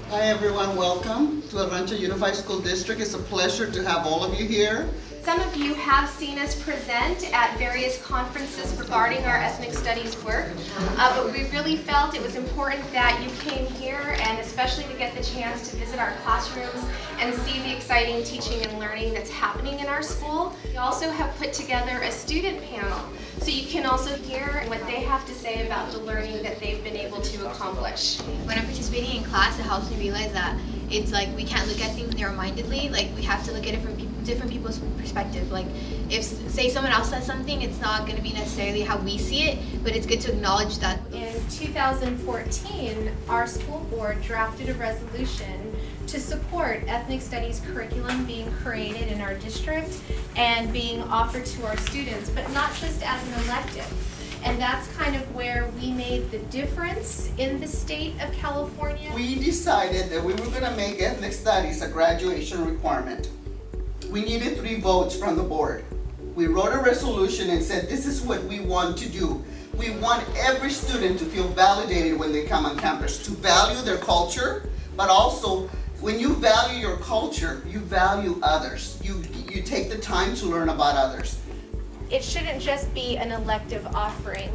Hi everyone, welcome to Rancho Unified School District. It's a pleasure to have all of you here. Some of you have seen us present at various conferences regarding our ethnic studies work, but we really felt it was important that you came here, and especially to get the chance to visit our classrooms and see the exciting teaching and learning that's happening in our school. We also have put together a student panel, so you can also hear what they have to say about the learning that they've been able to accomplish. When I'm participating in class, it helps me realize that it's like we can't look at things narrow-mindedly. Like we have to look at it from different people's perspective. Like if, say, someone else says something, it's not going to be necessarily how we see it, but it's good to acknowledge that. In 2014, our school board drafted a resolution to support ethnic studies curriculum being created in our district and being offered to our students, but not just as an elective. And that's kind of where we made the difference in the state of California. We decided that we were going to make ethnic studies a graduation requirement. We needed 3 votes from the board. We wrote a resolution and said this is what we want to do. We want every student to feel validated when they come on campus, to value their culture, but also when you value your culture, you value others. You take the time to learn about others. It shouldn't just be an elective offering,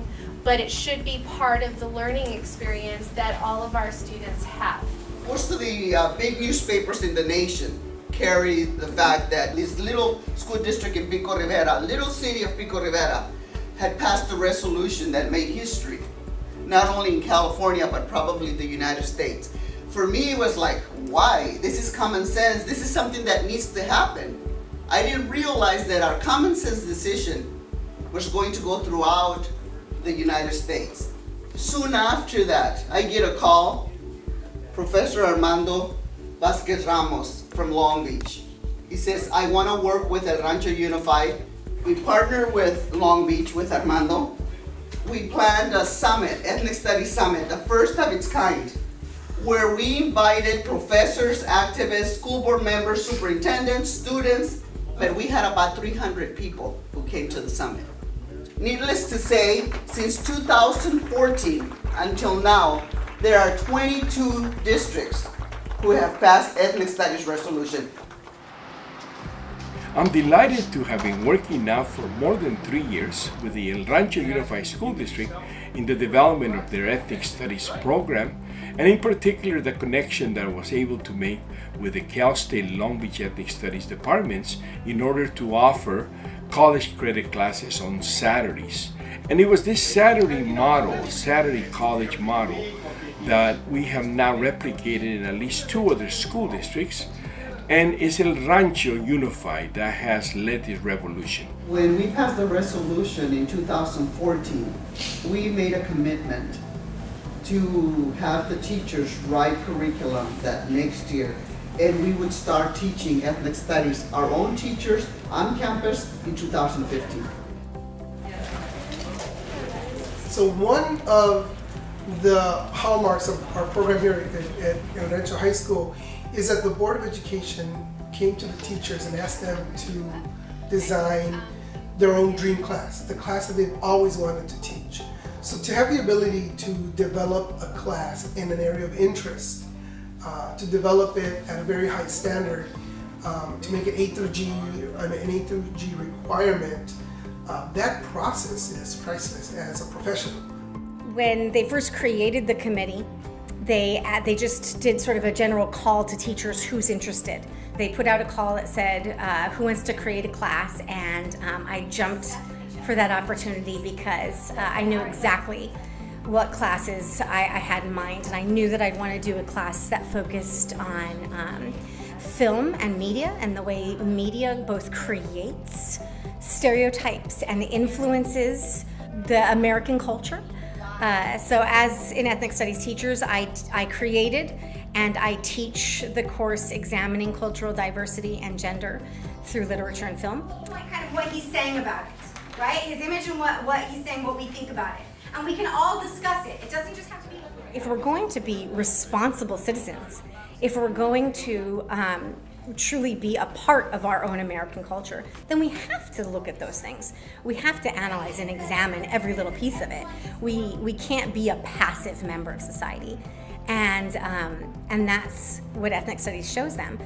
but it should be part of the learning experience that all of our students have. Most of the big newspapers in the nation carry the fact that this little school district in Pico Rivera, little city of Pico Rivera, had passed a resolution that made history, not only in California, but probably the United States. For me, it was like, why? This is common sense. This is something that needs to happen. I didn't realize that our common sense decision was going to go throughout the United States. Soon after that, I get a call, Professor Armando Vazquez-Ramos from Long Beach. He says, I want to work with El Rancho Unified. We partnered with Long Beach, with Armando. We planned a summit, Ethnic Studies Summit, the first of its kind, where we invited professors, activists, school board members, superintendents, students, but we had about 300 people who came to the summit. Needless to say, since 2014 until now, there are 22 districts who have passed ethnic studies resolution. I'm delighted to have been working now for more than 3 years with the El Rancho Unified School District in the development of their ethnic studies program, and in particular the connection that I was able to make with the Cal State Long Beach Ethnic Studies departments in order to offer college credit classes on Saturdays. And it was this Saturday model, Saturday college model, that we have now replicated in at least 2 other school districts, and it's El Rancho Unified that has led this revolution. When we passed the resolution in 2014, we made a commitment to have the teachers write curriculum that next year, and we would start teaching ethnic studies, our own teachers on campus in 2015. So one of the hallmarks of our program here at Rancho High School is that the Board of Education came to the teachers and asked them to design their own dream class, the class that they've always wanted to teach. So to have the ability to develop a class in an area of interest, to develop it at a very high standard, to make it A through G, an A through G requirement, that process is priceless as a professional. When they first created the committee, they just did sort of a general call to teachers who's interested. They put out a call that said, who wants to create a class? And I jumped for that opportunity because I knew exactly what classes I had in mind, and I knew that I'd want to do a class that focused on film and media and the way media both creates stereotypes and influences the American culture. So as in ethnic studies teachers, I created and I teach the course examining cultural diversity and gender through literature and film. Like kind of what he's saying about it, right? His image and what he's saying, what we think about it. And we can all discuss it. It doesn't just have to be... If we're going to be responsible citizens, if we're going to truly be a part of our own American culture, then we have to look at those things. We have to analyze and examine every little piece of it. We can't be a passive member of society, and that's what ethnic studies shows them.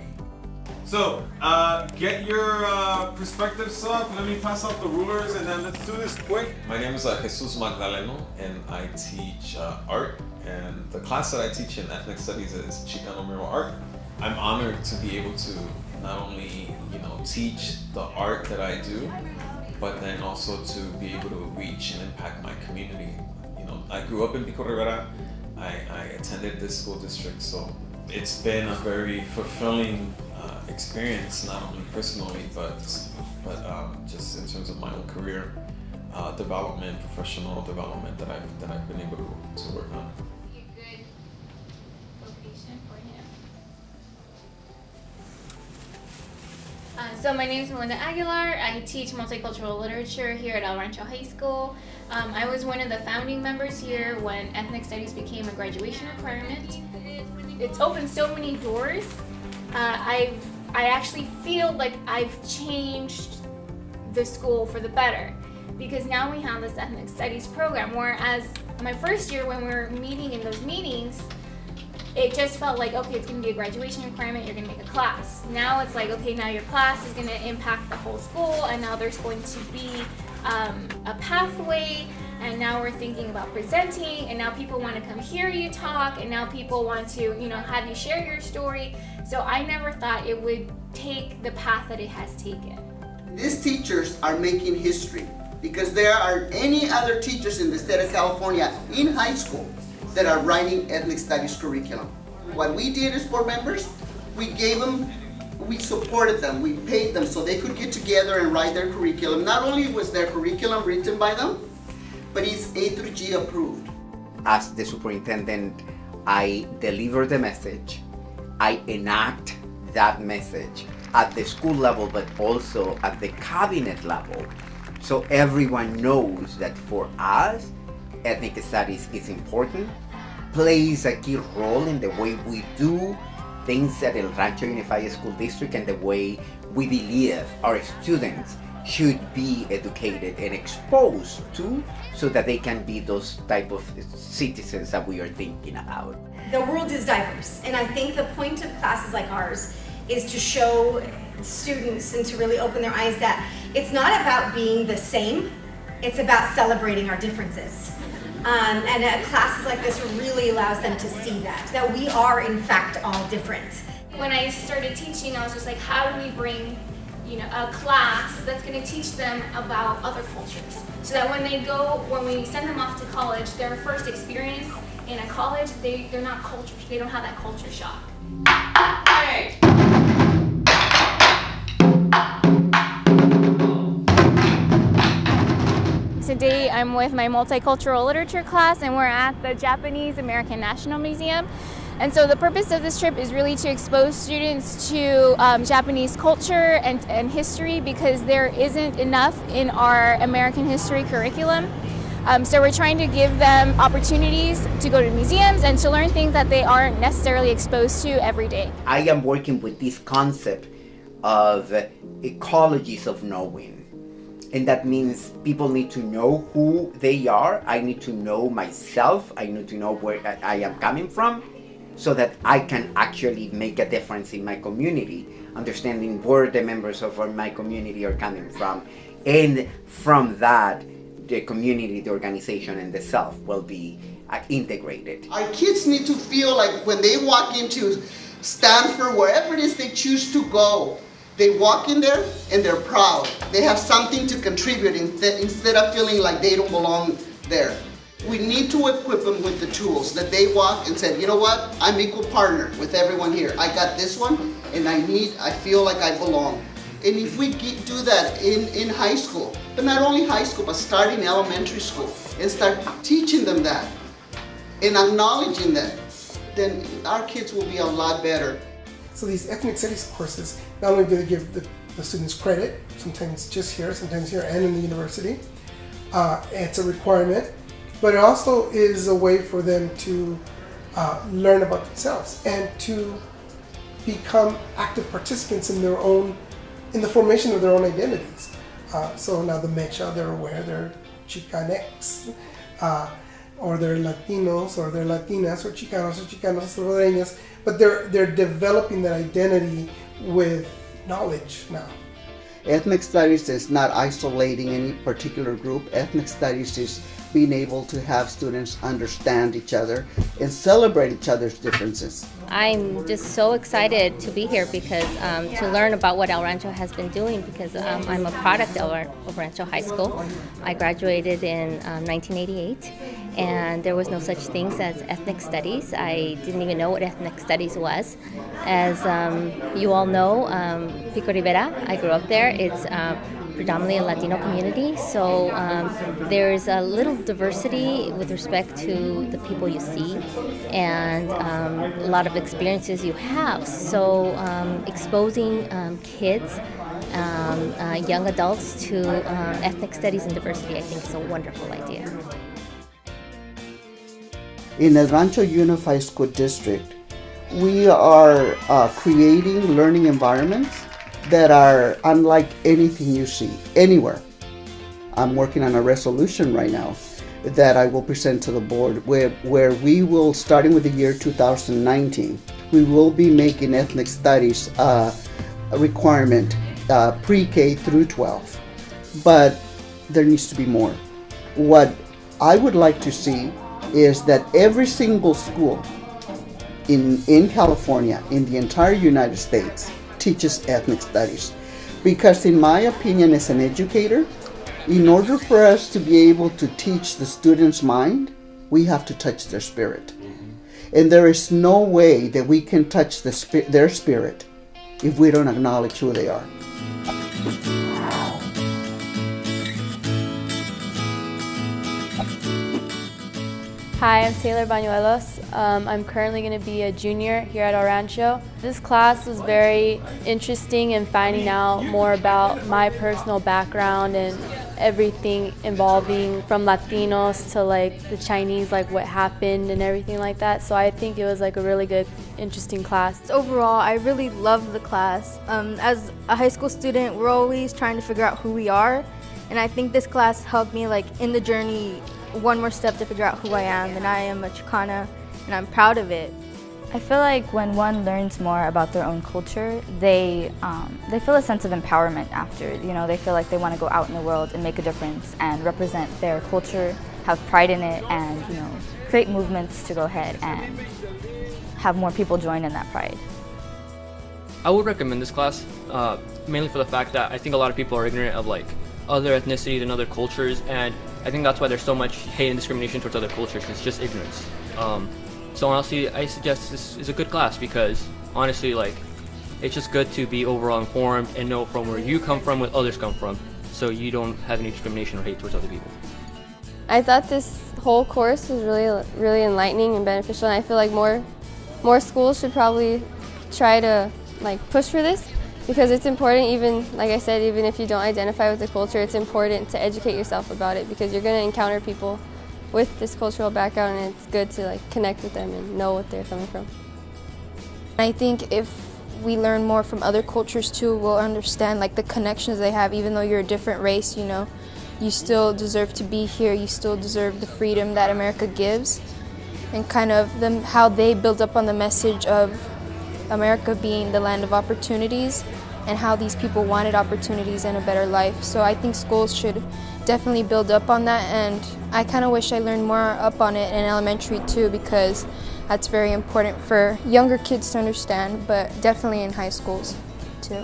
So, get your perspectives up. Let me pass out the rulers and then let's do this quick. My name is Jesus Magdaleno and I teach art. And the class that I teach in ethnic studies is Chicano mural art. I'm honored to be able to not only, teach the art that I do, but then also to be able to reach and impact my community. I grew up in Pico Rivera. I attended this school district, so it's been a very fulfilling experience, not only personally, but just in terms of my own career development, professional development that I've been able to work on. A good location for him. So my name is Melinda Aguilar. I teach multicultural literature here at Rancho High School. I was one of the founding members here when ethnic studies became a graduation requirement. It's opened so many doors. I actually feel like I've changed the school for the better, because now we have this ethnic studies program, whereas my first year when we were meeting in those meetings, it just felt like, okay, it's going to be a graduation requirement, you're going to make a class. Now it's like, okay, now your class is going to impact the whole school, and now there's going to be a pathway, and now we're thinking about presenting, and now people want to come hear you talk, and now people want to, have you share your story. So I never thought it would take the path that it has taken. These teachers are making history because there are any other teachers in the state of California in high school that are writing ethnic studies curriculum. What we did as board members, we supported them, we paid them so they could get together and write their curriculum. Not only was their curriculum written by them, but it's A through G approved. As the superintendent, I deliver the message, I enact that message at the school level, but also at the cabinet level. So everyone knows that for us, ethnic studies is important, plays a key role in the way we do things at El Rancho Unified School District and the way we believe our students should be educated and exposed to, so that they can be those type of citizens that we are thinking about. The world is diverse, and I think the point of classes like ours is to show students and to really open their eyes that it's not about being the same, it's about celebrating our differences. And classes like this really allows them to see that we are in fact all different. When I started teaching, I was just like, how do we bring a class that's going to teach them about other cultures, so that when we send them off to college, their first experience in a college, they're not culture, they don't have that culture shock. Hey. Today I'm with my multicultural literature class, and we're at the Japanese American National Museum. And so the purpose of this trip is really to expose students to Japanese culture and history, because there isn't enough in our American history curriculum. So we're trying to give them opportunities to go to museums and to learn things that they aren't necessarily exposed to every day. I am working with this concept of ecologies of knowing. And that means people need to know who they are. I need to know myself. I need to know where I am coming from, so that I can actually make a difference in my community, understanding where the members of my community are coming from. And from that, the community, the organization, and the self will be integrated. Our kids need to feel like when they walk into Stanford, wherever it is they choose to go, they walk in there and they're proud. They have something to contribute instead of feeling like they don't belong there. We need to equip them with the tools that they walk and say, you know what, I'm equal partner with everyone here. I got this one, and I feel like I belong. And if we do that in high school, but not only high school, but starting elementary school, and start teaching them that and acknowledging that, then our kids will be a lot better. So these ethnic studies courses, not only do they give the students credit, sometimes just here, sometimes here and in the university, it's a requirement, but it also is a way for them to learn about themselves and to become active participants in the formation of their own identities. So now the Mecha, they're aware they're Chicanx, or they're Latinos, or they're Latinas, or Chicanos, Salvadoreñas, but they're developing that identity with knowledge now. Ethnic studies is not isolating any particular group. Ethnic studies is being able to have students understand each other and celebrate each other's differences. I'm just so excited to be here because to learn about what El Rancho has been doing, because I'm a product of Rancho High School. I graduated in 1988, and there was no such things as ethnic studies. I didn't even know what ethnic studies was. As you all know, Pico Rivera, I grew up there. It's predominantly a Latino community, so there's a little diversity with respect to the people you see and a lot of experiences you have. So exposing kids, young adults to ethnic studies and diversity, I think is a wonderful idea. In the Rancho Unified School District, we are creating learning environments that are unlike anything you see anywhere. I'm working on a resolution right now that I will present to the board where we will, starting with the year 2019, we will be making ethnic studies a requirement pre-K through 12. But there needs to be more. What I would like to see is that every single school in California, in the entire United States, teaches ethnic studies. Because in my opinion as an educator, in order for us to be able to teach the student's mind, we have to touch their spirit. And there is no way that we can touch their spirit if we don't acknowledge who they are. Hi, I'm Taylor Bañuelos. I'm currently going to be a junior here at El Rancho. This class was very interesting in finding out more about my personal background and everything involving from Latinos to like the Chinese, like what happened and everything like that. So I think it was like a really good, interesting class. Overall, I really loved the class. As a high school student, we're always trying to figure out who we are, and I think this class helped me like in the journey one more step to figure out who I am, and I am a Chicana, and I'm proud of it. I feel like when one learns more about their own culture, they feel a sense of empowerment after. You know, they feel like they want to go out in the world and make a difference and represent their culture, have pride in it, and you know, create movements to go ahead and have more people join in that pride. I would recommend this class, mainly for the fact that I think a lot of people are ignorant of like other ethnicities and other cultures, and I think that's why there's so much hate and discrimination towards other cultures. It's just ignorance. So honestly, I suggest this is a good class because honestly, like, it's just good to be overall informed and know from where you come from, what others come from, so you don't have any discrimination or hate towards other people. I thought this whole course was really enlightening and beneficial, and I feel like more schools should probably try to like push for this because it's important. Even like I said, even if you don't identify with the culture, it's important to educate yourself about it because you're going to encounter people with this cultural background, and it's good to like connect with them and know what they're coming from. I think if we learn more from other cultures too, we'll understand like the connections they have. Even though you're a different race, you know, you still deserve to be here. You still deserve the freedom that America gives, and kind of how they build up on the message of America being the land of opportunities and how these people wanted opportunities and a better life. So I think schools should definitely build up on that, and I kind of wish I learned more up on it in elementary too, because that's very important for younger kids to understand, but definitely in high schools too.